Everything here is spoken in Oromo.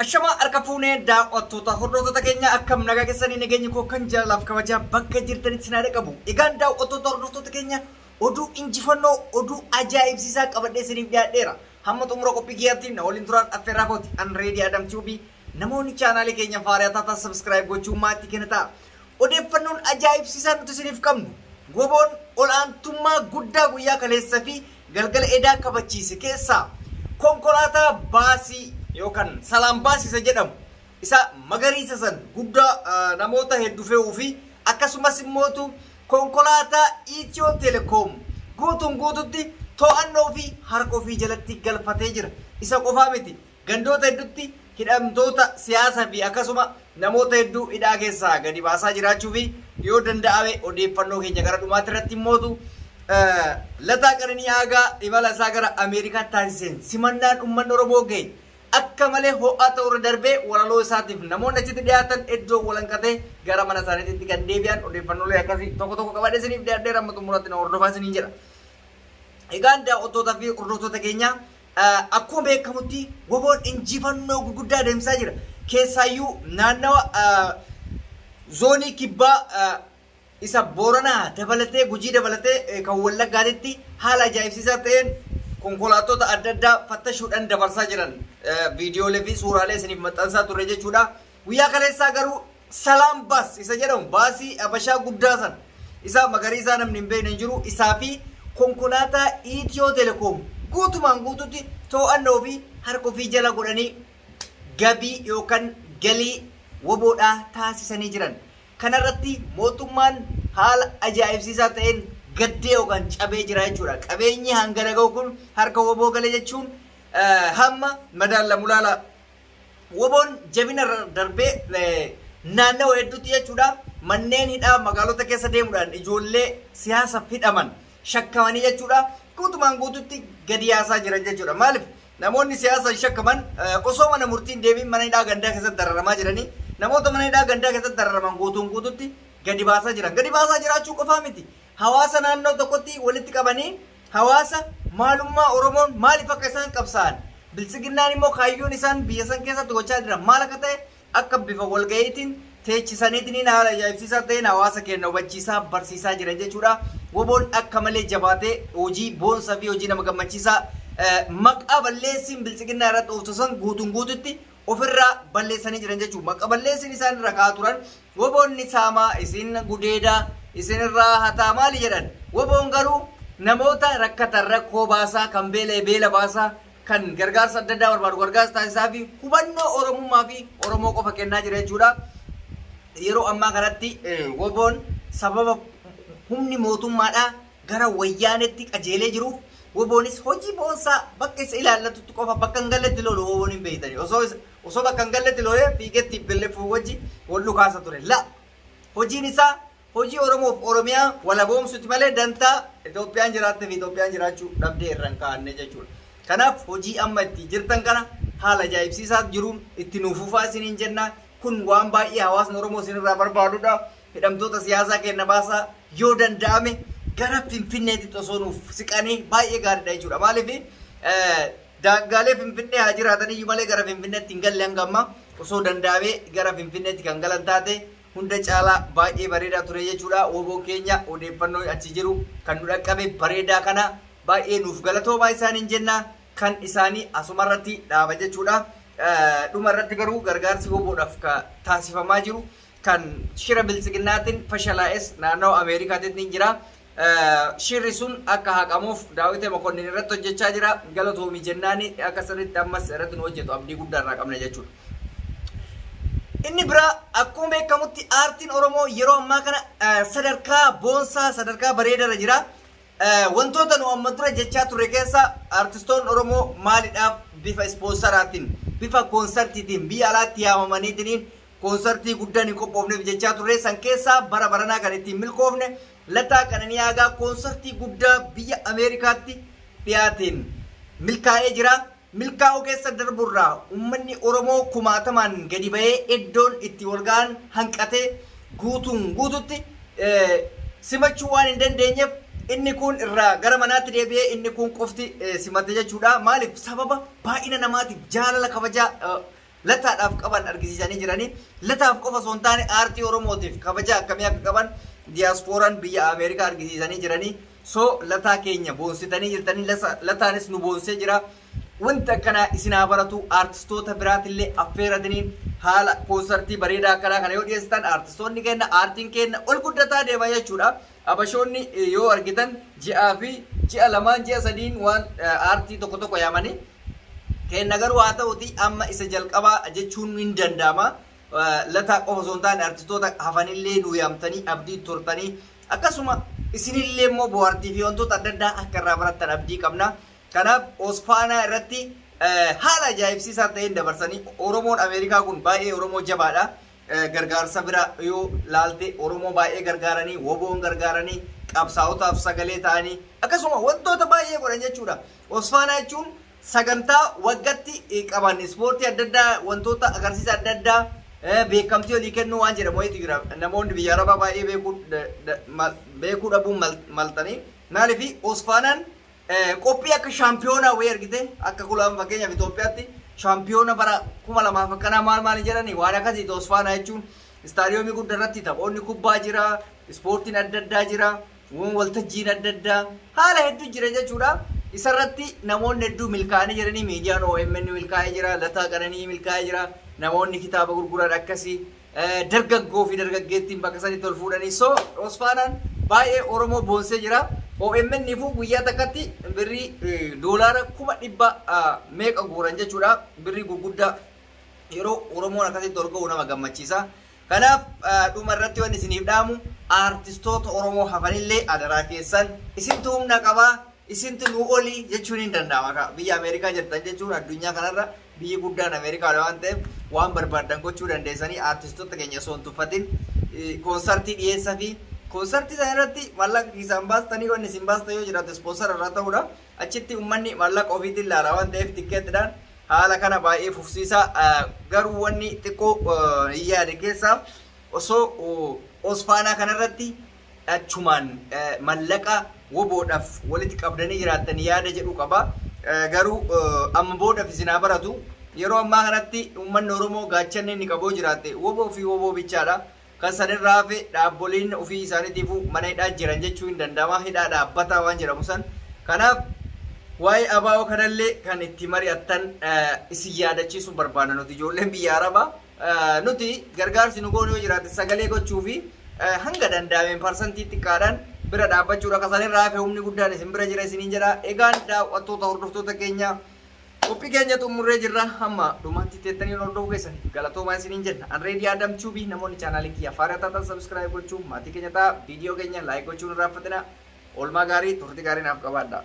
Ashama arkafuune daawwattoota hordoftoota keenya akkam nagaa keessanii nageenyi koo kan jaalalaaf kabajaa bakka jirtanitti sinaa qabu. Egaan daawwattoota hordoftoota keenya oduu injifannoo oduu ajaa'ibsiisaa qabadhee isiniif dhiyaadheera. Hamma xumura qophii kiyyaatiin waliin turaan affeerraa kooti Unready Adam TV namoonni chaanaalii keenya faarii taatan subscribe gochuun maatii kenna ta'a. Odeeffannoon ajaa'ibsiisaa nuti isiniif qabnu goboon olaantummaa guddaa guyyaa kaleessa fi galgala edaa kabachiise keessaa konkolaataa baasii yookaan salaam baasisa jedhamu isa magariisa san guddaa namoota hedduu fe'uu fi akkasumas immoo konkolaataa Itiyoo Telekoom guututti to'annoo fi harka ofii jalatti galfatee jira. Isa qofaa miti gandoota hedduutti hidhamtoota siyaasaa fi akkasuma namoota hedduu hidhaa keessaa gadi baasaa jiraachuu fi yoo danda'ame odeeffannoo keenya gara dhumaatti irratti immoo Lataa Qananii Aagaa imala isaa gara Ameerikaa taasiseen simannaan uummanni Oromoo ga'e akka malee ho'aa ta'uu darbee walaloo isaatiif namoonni achitti dhiyaatan iddoo walankatee gara mana isaaniitti kan deebi'an odeeffannoolee akkasii tokko qabadhee isiniif dhiyaadheera amma xumuraatti na hordofaa isiniin jedha. Egaan daawwattootaa fi hordoftoota keenya akkuma beekamutti goboon injifannoo gurguddaa adeemsaa jira. Keessaayyuu naannawa zoonii kibbaa isa Booranaa dabalatee Gujii dabalatee kan Wallaggaatti haala ajaa'ibsiisaa ta'een konkolaattota adda addaa fattashuudhaan dabarsaa jiran viidiyoolee fi suuraalee isiniif maxxansaa turre jechuudha. Guyyaa kaleessaa garuu salaam baas isa jedhamu baasii Abashaa guddaa san isa magariisaa namni hin beekne jiru isaa fi konkolaataa Itiyoo Telekoom guutumaan guututti to'annoo fi harka ofii jala godhanii gabii yookaan galii woboodhaa taasisanii jiran. Kanarratti mootummaan haala ajaa'ibsiisaa ta'een gaddee yookaan cabee jira jechuudha. Qabeenyi hangana ga'u kun harka woboo galee jechuun hamma madaallamu laala. Woboon jabina darbee naannawa hedduutti jechuudha. Manneen hidhaa magaalota keessa deemuudhaan ijoollee siyaasaaf hidhaman shakkamanii jechuudha. Guutumaan guututti gadi yaasaa jiran jechuudha. Maaliif namoonni siyaasaan shakkaman osoo mana murtiin deebiin mana hidhaa gandaa keessatti dararamaa jiranii namoota mana hidhaa gandaa keessatti dararaman guututti gadi baasaa jiran. Gadi baasaa jiraachuu qofaa miti. Hawaasa naannoo tokkotti walitti qabanii hawaasa maalummaa Oromoon maaliif akka isaan qabsaa'an bilisiginnaan immoo kaayyoon isaan biyya san keessatti gochaa jiran maal akka ta'e akka bifa walga'iitiin teechisaniitiin haala ajaa'ibsiisaa ta'een hawaasa keenya hubachiisaa barsiisaa jiran jechuudha. Woboon akka malee jabaatee hojii boonsaa fi hojii nama gammachiisaa maqaa balleessiin bilisiginnaa irratti ooftusan guututti ofirraa balleessanii jiran jechuudha. Maqaa balleessiin isaan irra kaa'aa turan woboonni saamaa isin gudeedaa isinirraa hataa maali jedhan. Woboon garuu namoota rakkatan rakkoo baasaa kan beela baasaa kan gargaarsa adda addaa barbaadu gargaarsa taasisaa fi hubannoo Oromummaa fi Oromoo qofa kennaa jira jechuudha. Yeroo ammaa kanatti woboon sababa humni mootummaadhaa gara wayyaanetti qajeelee jiruuf woboonis hojii boonsaa bakka isa ilaallatutti qofa bakka hin galletti lolu woboon hin beeytani. Osoo bakka hin galletti lolee fiigetti billeeffuu wajji wal dhukaasa ture. La hojiin isaa hojii Oromoof Oromiyaa walaboomsutti malee dantaa Itoophiyaan jiraattee fi Itoophiyaan jiraachuu dhabdee irraan kaa'anne jechuudha. Kanaaf hojii amma itti jirtan kana haala ajaa'ibsiisaa jiruun itti nuufufaa isiniin jenna. Kun waan baay'ee hawaasni Oromoo isinirraa barbaadudha. Hidhamtoota siyaasaa kenna baasaa yoo danda'ame gara Finfinneetti osoo nuuf siqanii baay'ee gaariidha jechuudha. Maaliif daangaalee Finfinnee haa jiraataniyyuu malee gara Finfinneetti hin galle hanga ammaa osoo danda'amee gara Finfinneetti kan galan taate hunda caalaa baay'ee bareedaa ture jechuudha. Woboo keenya odeeffannoo achi jiru kan nu dhaqqabe bareedaa kana baay'ee nuuf galatoomaa isaaniin jenna kan isaanii asumarratti dhaaba jechuudha. Dhuma irratti garuu gargaarsi woboodhaaf taasifamaa jiru kan shira bilisiginnaatiin fashalaa'es naannoo Ameerikaatti jira. Shirri sun akka haqamuuf Daawitee Mokonnin irratti hojjechaa jira. Galatoomi jennaani akka sirriitti ammas irratti nu hojjetu abdii guddaa irraa qabna jechuudha. Inni biraa akkuma beekamutti aartiin Oromoo yeroo ammaa kana sadarkaa boonsaa sadarkaa bareedaarra jira. Wantoota nu amma dura jechaa turre keessa aartistoonni Oromoo maalidhaaf bifa ispoonsaraatiin bifa koonsartiitiin biyya alaatti yaamamaniitiin koonsartii guddaan hin qophoofneef jechaa turre san keessaa bara baranaa kan ittiin milkoofne Lataa Qananii Aagaa koonsartii guddaa biyya Ameerikaatti dhiyaateen milkaa'ee jira. Milkaa'uu keessa darburraa uummanni Oromoo kumaatamaan gadi ba'ee iddoon itti walga'an hanqatee guututti simachuu waan hin dandeenyeef inni kun irraa gara manaatti deebi'ee inni kun qofti simate jechuudha. Maaliif sababa baay'ina namaatiif jaalala kabajaa lataadhaaf qaban argisiisanii jiranii lataaf qofa osoo hin taane aartii Oromootiif kabaja akkamii akka qaban diiyaasporaan biyya Ameerikaa argisiisanii jiranii so lataa keenya boonsitanii jirtanii lataanis nu boonsee jira wanta kana isinaa baratu artistoota biraatillee affeerataniin haala koonsartii bareedaa akkanaa kana yoo dhiyeessitan artistoonni keenya aartiin keenya ol guddataa deema jechuudha. Abashoonni yoo argitan ji'aa fi ji'a lamaan ji'a sadiin waan aartii tokko tokko yaamanii keenya garuu haa ta'uti amma isa jalqabaa jechuun hin danda'ama. Lataa qofa osoo hin taane artistoota hafanillee nu yaamtanii abdii turtanii akkasuma isinillee immoo bohaartii fi wantoota adda addaa akka irraa barattan abdii qabna. Kanaaf Osfaanaa irratti haala ajaa'ibsiisaa ta'een dabarsanii Oromoon Ameerikaa kun baay'ee Oromoo jabaadha. Gargaarsa bira yoo laalte Oromoo baay'ee gargaaranii woboon gargaaranii qabsaa'otaaf sagalee ta'anii akkasuma wantoota baay'ee godhan jechuudha. Osfaanaa jechuun sagantaa waggaatti qaban ispoortii adda addaa wantoota agarsiisa adda addaa beekamtii olii kennuu waan jedhamu wayiitu jira. Namoonni biyya Arabaa baay'ee beekuu dhabuun maltanii maaliif Osfaanaan qophii akka shaampiyoonaa wayii argite akka kulaan fakkeenyaaf Itoophiyaatti shaampiyoona bara 2000 akkanaa maal jedhanii waan akkasii Osfaanaa jechuun istaadiyoomii guddaa irratti taphoonni kubbaa jira ispoortiin adda addaa jira waltajjiin adda addaa haala hedduu jira jechuudha. Isarratti namoonni hedduu milkaa'anii jiranii miidiyaan OMN milkaa'ee jira lataa qananii milkaa'ee jira namoonni kitaaba gurguran akkasii dargaggoo fi dargaggeettiin bakka sanitti ol fuudhanii so Osfaanaan baay'ee Oromoo boonsee jira. OMN nifu guyyaa takkatti birrii doolaara 100 meeqa guuran jechuudha. Birrii gurguddaa yeroo Oromoon akkasitti ol ga'u nama gammachiisa. Kanaaf dhuma irratti waan isiniif dhaamu artistoota Oromoo hafanillee adaraa keessan isintu humna qabaa isintu nu olii jechuun hin danda'ama. Biyya Ameerikaa jirtan jechuun addunyaa kanarra biyyi guddaan Ameerikaa waan ta'eef waan barbaadan gochuu dandeessanii artistoota keenya osoo hin tuffatin koonsartii dhiyeessaa fi koonsartii sana irratti mallaqa isaan baastanii wanni isin baasta yoo jiraate ispoonsara irraa ta'uudha. Achitti uummanni mallaqa ofiitiin ilaala waan ta'eef tikkeettiidhaan haala kana baay'ee fufsiisaa garuu wanni xiqqoo hin yaade keessaa osoo Osfaanaa kanarratti achumaan mallaqa woboodhaaf walitti qabdanii jiraatan yaada jedhu qaba. Garuu amma boodaaf isinaa baratu yeroo ammaa kanatti uummanni Oromoo gaachanni inni qaboo jiraate woboo fi woboo bichaadha. Kan sanirraa fi dhaaboliin ofii isaaniitiif mana hidhaa jiran jechuu hin danda'ama. Hidhaa dhaabbataa waan jedhamu san. Kanaaf waa'ee abaa'oo kanallee kan itti mari'attan isin yaadachiisuu barbaada nuti ijoolleen biyya Arabaa nuti gargaarsi nu goonu yoo jiraate sagalee gochuu fi hanga danda'ameen parsantii xiqqaadhaan bira dhaabbachuudha. Kan sanirraa fi humni guddaan isin bira jira isiniin jedha. Egaan daawwattoota hordoftoota keenya qophii keenya xumurree jirra hamma dhumaatti teettanii hordofuu keessan galatoomaa isiniin jenna. Anreedii Adam Chuubii namoonni chaanaalii kiyya faara taatan subscribe gochuun maatii keenya ta'a viidiyoo keenya like gochuun irraa fatina oolmaa gaarii turtii gaarii naaf qabaadha.